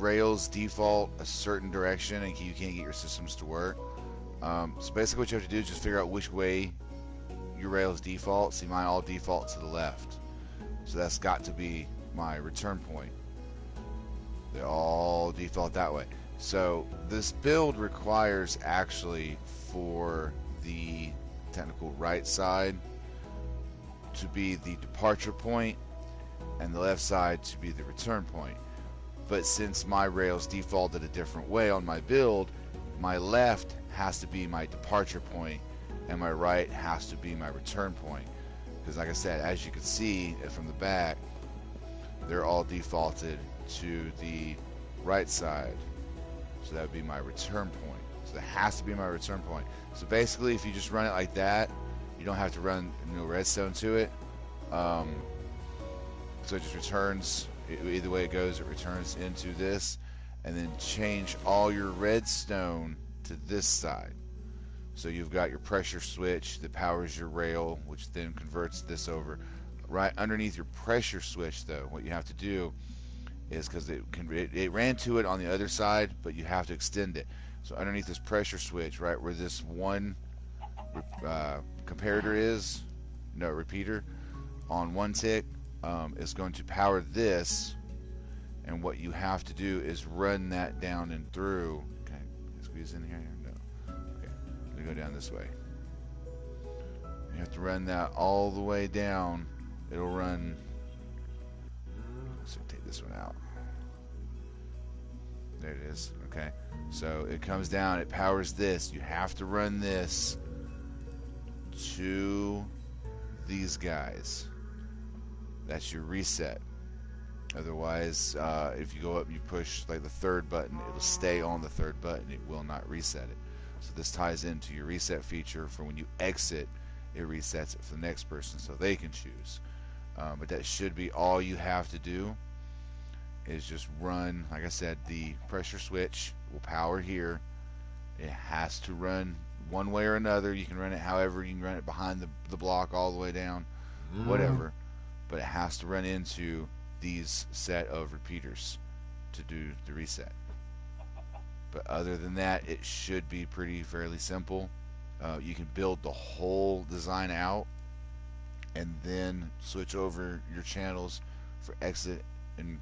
rails default a certain direction and you can't get your systems to work. So basically what you have to do is just figure out which way your rails default. See, mine all default to the left. So that's got to be my return point. They all default that way. So this build requires actually for the technical right side to be the departure point and the left side to be the return point. But since my rails defaulted a different way on my build, my left has to be my departure point and my right has to be my return point. Because like I said, as you can see from the back, they're all defaulted to the right side. So that would be my return point. So that has to be my return point. So basically, if you just run it like that, you don't have to run redstone to it. So it just returns, either way it goes, it returns into this. And then change all your redstone to this side. So you've got your pressure switch that powers your rail, which then converts this over. Right underneath your pressure switch, though, what you have to do is, because it ran to it on the other side, but you have to extend it. So underneath this pressure switch, right where this one comparator is, no, repeater, on one tick, is going to power this. And what you have to do is run that down and through. Can I squeeze in here? No. Okay. Let me go down this way. You have to run that all the way down. It'll run. So take this one out. There it is. Okay. So it comes down. It powers this. You have to run this to these guys. That's your reset. Otherwise, if you go up and you push like the third button, it'll stay on the third button. It will not reset it. So this ties into your reset feature for when you exit, it resets it for the next person so they can choose. But that should be all you have to do is just run, like I said, the pressure switch will power here. It has to run one way or another. You can run it however. You can run it behind the block all the way down, whatever. But it has to run into these set of repeaters to do the reset. But other than that, it should be fairly simple. You can build the whole design out and then switch over your channels for exit and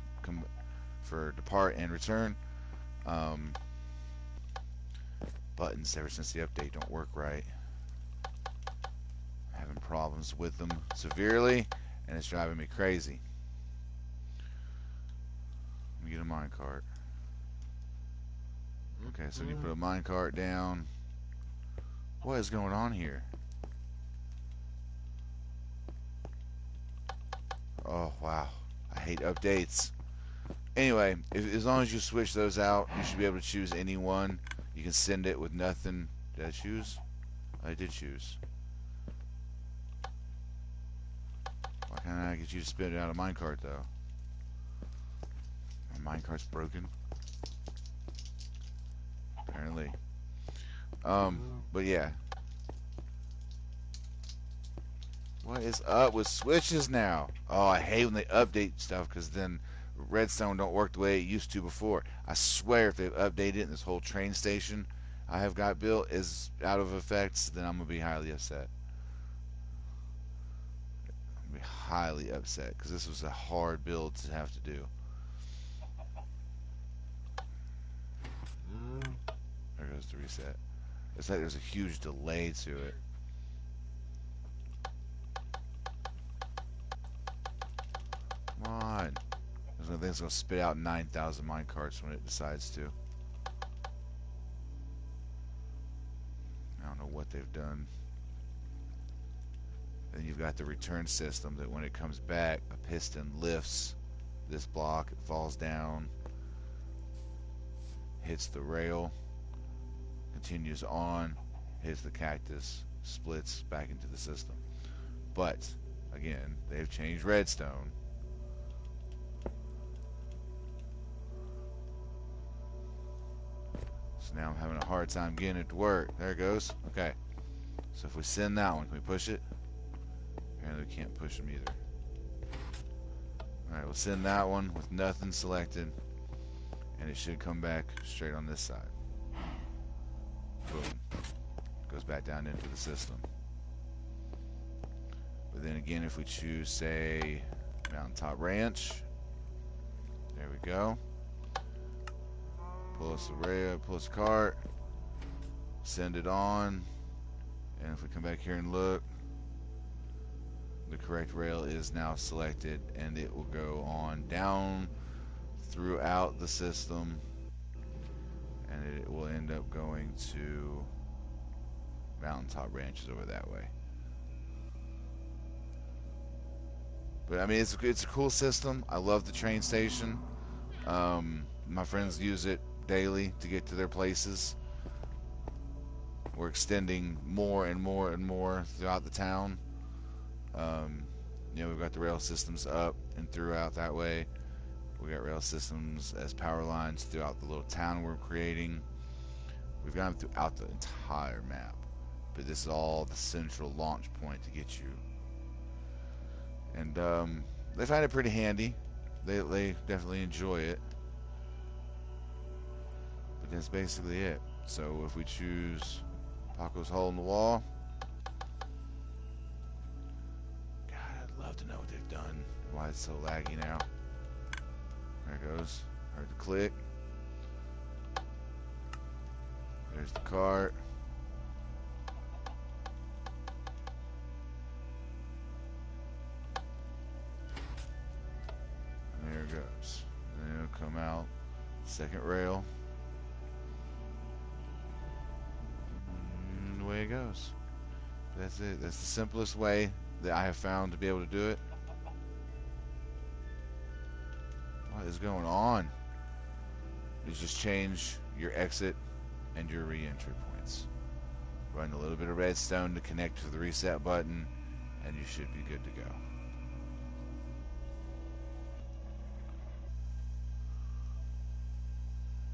for depart and return. Buttons ever since the update don't work right. I'm having problems with them severely and it's driving me crazy. Let me get a minecart. Okay, so you put a minecart down. What is going on here? Oh, wow. I hate updates. Anyway, as long as you switch those out, you should be able to choose any one. You can send it with nothing. Did I choose? I did choose. Why can't I get you to spit it out of minecart, though? My minecart's broken. Apparently. But yeah. What is up with switches now? Oh, I hate when they update stuff because then redstone don't work the way it used to before. I swear if they've updated it and this whole train station I have got built is out of effects, then I'm going to be highly upset. I'm going to be highly upset because this was a hard build to have to do. There goes the reset. It's like there's a huge delay to it. Come on. I think it's going to spit out 9,000 minecarts when it decides to. I don't know what they've done. Then you've got the return system that when it comes back, a piston lifts this block, it falls down, hits the rail, continues on, hits the cactus, splits back into the system. But again, they've changed redstone. So now I'm having a hard time getting it to work. There it goes. Okay. So if we send that one, can we push it? Apparently we can't push them either. Alright, we'll send that one with nothing selected. and it should come back straight on this side. Boom. Goes back down into the system. But then again, if we choose, say, Mountaintop Ranch, there we go. Pull us the rail, pull us the cart, send it on, and if we come back here and look, the correct rail is now selected, and it will go on down throughout the system, and it will end up going to Mountaintop Ranches over that way. But I mean, it's a cool system. I love the train station. My friends use it daily to get to their places. We're extending more and more and more throughout the town. You know, we've got the rail systems up and throughout that way. We got rail systems as power lines throughout the little town we're creating. We've got them throughout the entire map, but this is all the central launch point to get you. And they find it pretty handy. They definitely enjoy it. But that's basically it. So if we choose Paco's Hole in the Wall, God, I'd love to know what they've done. Why it's so laggy now. There it goes. Heard the click. There's the cart. And there it goes. And then it'll come out. Second rail. And the way it goes. That's it. That's the simplest way that I have found to be able to do it. What is going on? You just change your exit and your re-entry points. Run a little bit of redstone to connect to the reset button, and you should be good to go.